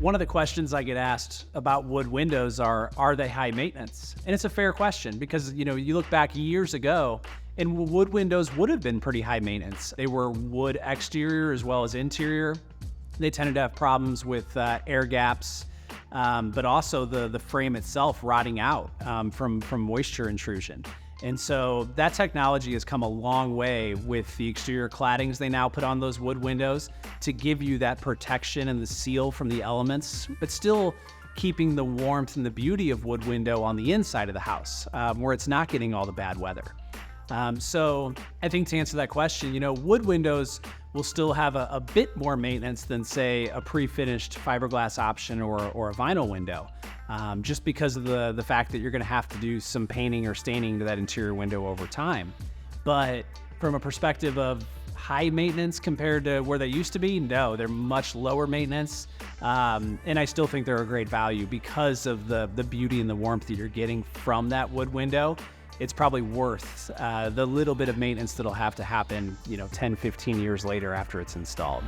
One of the questions I get asked about wood windows are they high maintenance? And it's a fair question because, you look back years ago and wood windows would have been pretty high maintenance. They were wood exterior as well as interior. They tended to have problems with air gaps, but also the frame itself rotting out from moisture intrusion. And so that technology has come a long way with the exterior claddings they now put on those wood windows to give you that protection and the seal from the elements, but still keeping the warmth and the beauty of wood window on the inside of the house, where it's not getting all the bad weather. So I think to answer that question, wood windows will still have a bit more maintenance than, say, a pre-finished fiberglass option or a vinyl window, just because of the fact that you're going to have to do some painting or staining to that interior window over time. But from a perspective of high maintenance compared to where they used to be, no, they're much lower maintenance. And I still think they're a great value because of the beauty and the warmth that you're getting from that wood window. It's probably worth the little bit of maintenance that'll have to happen, 10, 15 years later after it's installed.